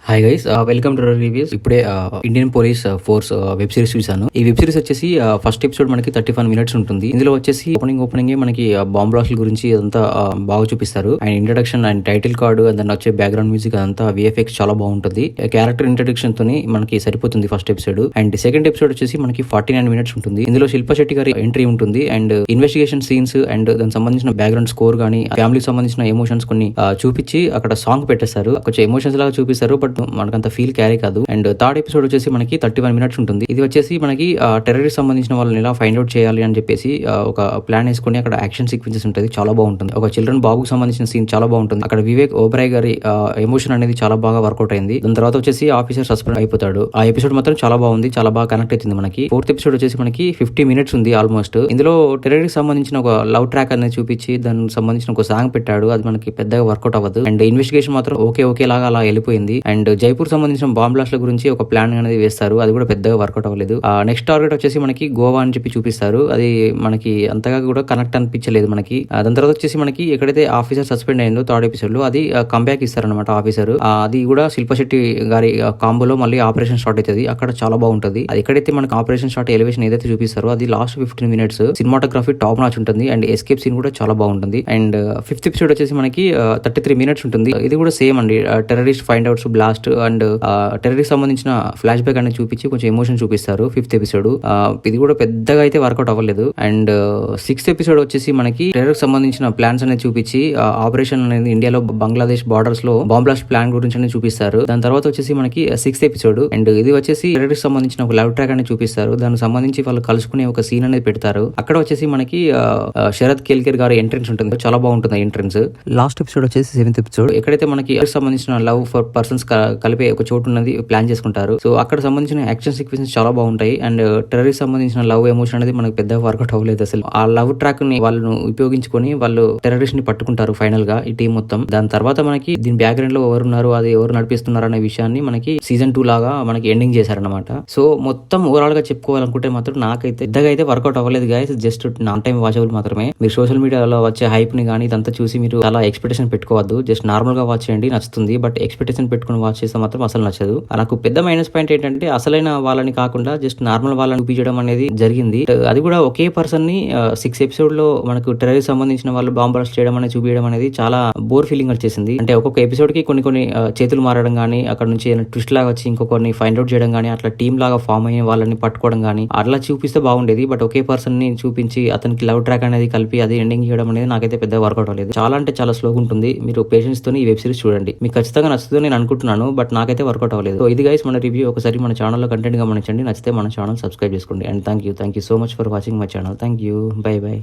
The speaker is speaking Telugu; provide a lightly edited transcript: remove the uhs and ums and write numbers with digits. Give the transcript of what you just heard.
Hi guys, welcome to reviews. ఇప్పుడే Indian police force web series చూసాను. ఈ వెబ్ సిరీస్ వచ్చేసి ఫస్ట్ ఎపిసోడ్ మనకి 35 మినిట్స్ ఉంటుంది. ఇందులో వచ్చేసి ఓపెనింగ్ మనకి బాంబ్ బ్లాస్ట్ల గురించి అదంతా బాగా చూపిస్తారు. And introduction and title card దాన్ని వచ్చే బ్యాక్గ్రౌండ్ మ్యూజిక్ అదంతా విఎఫ్ఎక్స్ చాలా బాగుంటుంది. క్యారెక్టర్ ఇంట్రడక్షన్ తోని మనకి సరిపోతుంది first episode. And second episode వచ్చేసి మనకి 49 మినిట్స్ ఉంటుంది. ఇందులో శిల్పా శెట్టి గారి ఎంట్రీ ఉంటుంది. అండ్ ఇన్వెస్టిగేషన్ సీన్స్ అండ్ దానికి సంబంధించిన బ్యాక్గ్రౌండ్ స్కోర్ గానీ ఫ్యామిలీకి సంబంధించిన ఎమోషన్స్ కొన్ని చూపించి అక్కడ సాంగ్ పెట్టేస్తారు. కొంచెం ఎమోషన్స్ లాగా చూపిస్తారు, బట్ మనకంత ఫీల్ క్యారీ కాదు. అండ్ థర్డ్ ఎపిసోడ్ వచ్చేసి మనకి 31 మినిట్స్ ఉంటుంది. ఇది వచ్చేసి మనకి టెర్రరిస్ట్ సంబంధించిన వాళ్ళని ఎలా ఫైండ్ అవుట్ చేయాలి అని చెప్పేసి ఒక ప్లాన్ వేసుకుని అక్కడ యాక్షన్ సీక్వెన్సెస్ ఉంటుంది, చాలా బాగుంటుంది. ఒక చిల్డ్రన్ బాబుకు సంబంధించిన సీన్ చాలా బాగుంటుంది. అక్కడ వివేక్ ఓబరాయ్ గారి ఎమోషన్ అనేది చాలా బాగా వర్కౌట్ అయింది. దాని తర్వాత వచ్చేసి ఆఫీసర్ సస్పెండ్ అయిపోతాడు. ఆ ఎపిసోడ్ మాత్రం చాలా బాగుంది, చాలా బాగా కనెక్ట్ అవుతుంది మనకి. ఫోర్త్ ఎపిసోడ్ వచ్చేసి మనకి 50 మినిట్స్ ఉంది ఆల్మోస్ట్. ఇందులో టెర్రరిస్ట్ సంబంధించిన ఒక లవ్ ట్రాక్ అనేది చూపించి దానికి సంబంధించిన ఒక సాంగ్ పెట్టాడు. అది మనకి పెద్దగా వర్కౌట్ అవ్వదు. అండ్ ఇన్వెస్టిగేషన్ మాత్రం ఓకే లాగా అలా వెళ్ళిపోయింది. అండ్ జైపూర్ సంబంధించిన బాంబ్ బ్లాస్ట్ల గురించి ఒక ప్లాన్ అనేది వేస్తారు, అది కూడా పెద్దగా వర్కౌట్ అవ్వలేదు. నెక్స్ట్ టార్గెట్ వచ్చేసి మనకి గోవా అని చెప్పి చూపిస్తారు. అది మనకి అంతగా కూడా కనెక్ట్ అనిపించలేదు మనకి. దాని తర్వాత వచ్చేసి మనకి ఎక్కడైతే ఆఫీసర్ సస్పెండ్ అయిందో థర్డ్ ఎపిసోడ్ లో అది కంబ్యాక్ ఇస్తారనమాట ఆఫీసర్. అది కూడా శిల్పా శెట్టి గారి కాంబోలో మళ్ళీ ఆపరేషన్ స్టార్ట్ అవుతుంది. అక్కడ చాలా బాగుంటుంది. అది ఎక్కడైతే మనకి ఆపరేషన్ స్టార్ట్ ఎలివేషన్ ఏదైతే చూపిస్తారో అది last 15 minutes cinematography top notch ఉంటుంది. అండ్ ఎస్కేప్ సీన్ కూడా చాలా బాగుంటుంది. అండ్ ఫిఫ్త్ ఎపిసోడ్ వచ్చేసి మనకి 33 మినిట్స్ ఉంటుంది. ఇది కూడా సేమ్ అండి, terrorist find outs, blast and terrorist సంబంధించిన ఫ్లాష్ బ్యాక్ అనేది చూపించి కొంచెం ఎమోషన్ చూపిస్తారు ఫిఫ్త్ ఎపిసోడ్. ఇది కూడా పెద్దగా అయితే వర్కౌట్ అవ్వలేదు. అండ్ సిక్స్త్ ఎపిసోడ్ వచ్చేసి మనకి టెర్రర్ సంబంధించిన ప్లాన్స్ అనేది చూపించి ఆపరేషన్ అనేది ఇండియాలో బంగ్లాదేశ్ బార్డర్స్ లో బాంబ్ బ్లాస్ట్ ప్లాన్ గురించి అనేది చూపిస్తారు. దాని తర్వాత వచ్చేసి మనకి సిక్స్త్ ఎపిసోడ్. అండ్ ఇది వచ్చేసి టెర్రరిస్ట్ సంబంధించిన ఒక లవ్ ట్రాక్ అనేది చూపిస్తారు. దానికి సంబంధించి వాళ్ళు కలుసుకునే ఒక సీన్ అనేది పెడతారు. అక్కడ వచ్చేసి మనకి శరత్ కేల్కర్ గారి ఎంట్రెన్స్ ఉంటుంది, చాలా బాగుంటుంది ఎంట్రెన్స్. లాస్ట్ ఎపిసోడ్ వచ్చేసి సెవెంత్ ఎపిసోడ్. ఎక్కడైతే మనకి సంబంధించిన లవ్ ఫర్ పర్సన్స్ కలిపే ఒక చోటు ఉన్నది ప్లాన్ చేసుకుంటారు. సో అక్కడ సంబంధించిన యాక్షన్ సీక్వెన్సెస్ చాలా బాగుంటాయి. అండ్ టెర్రరిస్ట్ సంబంధించిన లవ్ ఎమోషన్ అనేది మనకి పెద్ద వర్కౌట్ అవ్వలేదు అసలు. ఆ లవ్ ట్రాక్ ని వాళ్ళను ఉపయోగించుకొని వాళ్ళు టెర్రరిస్ట్ ని పట్టుకుంటారు ఫైనల్ గా ఈ టీం మొత్తం. దాని తర్వాత మనకి దీని బ్యాక్గ్రౌండ్ లో ఎవరున్నారు, అది ఎవరు నడిపిస్తున్నారు అనే విషయాన్ని మనకి సీజన్ 2 లాగా మనకి ఎండింగ్ చేశారనమాట. సో మొత్తం ఓవరాల్ గా చెప్పుకోవాలనుకుంటే మాత్రం నాకైతే పెద్దగా అయితే వర్కౌట్ అవ్వలేదు guys. Just non time watchable మాత్రమే. మీరు సోషల్ మీడియాలో వచ్చే హైప్ ని కానీ ఇదంతా చూసి మీరు చాలా ఎక్స్పెక్టేషన్ పెట్టుకోవద్దు. జస్ట్ నార్మల్ గా వాచ్ చేయండి, నచ్చుతుంది. బట్ ఎక్స్పెక్టేషన్ పెట్టుకుని వాచ్ చేస్తే మాత్రం అసలు నచ్చదు. నాకు పెద్ద మైనస్ పాయింట్ ఏంటంటే అసలైన వాళ్ళని కాకుండా జస్ట్ నార్మల్ వాళ్ళని చూపించడం అనేది జరిగింది. అది కూడా ఒకే పర్సన్ ని 6 ఎపిసోడ్ లో మనకు టెర్రరిస్ట్ సంబంధించిన వాళ్ళు బాంబ్ బ్లాస్ట్ చేయడం అనేది చూపించడం అనేది చాలా బోర్ ఫీలింగ్ వచ్చేసింది. అంటే ఒక్కొక్క ఎపిసోడ్ కి కొన్ని చేతులు మారడం గానీ, అక్కడ నుంచి ట్విస్ట్ లాగా వచ్చి ఇంకొకరిని ఫైండ్ అవుట్ చేయడం గానీ, అట్లా టీమ్ లాగా ఫామ్ అయ్యే వాళ్ళని పట్టుకోవడం గానీ అట్లా చూపిస్తే బాగుండేది. బట్ ఒకే పర్సన్ ని చూపించి అతనికి లవ్ ట్రాక్ అనేది కలిపి అది ఎండింగ్ చేయడం అనేది నాకైతే పెద్ద వర్కౌట్ అవ్వలేదు. చాలా అంటే చాలా స్లోగా ఉంటుంది. మీరు పేషెన్స్ తోని ఈ వెబ్ సిరీస్ చూడండి, మీకు ఖచ్చితంగా నచ్చుతుందని నేను అనుకుంటున్నాను. బట్ నాకైతే వర్కౌట్ అవ్వలేదు. సో ఇది గైస్ మన రివ్యూ. ఒకసారి మన ఛానల్లో కంటెంట్ గమనించండి, నచ్చితే మన ఛానల్ సబ్స్క్రైబ్ చేసుకోండి. And thank you so much for watching my channel. Thank you, by.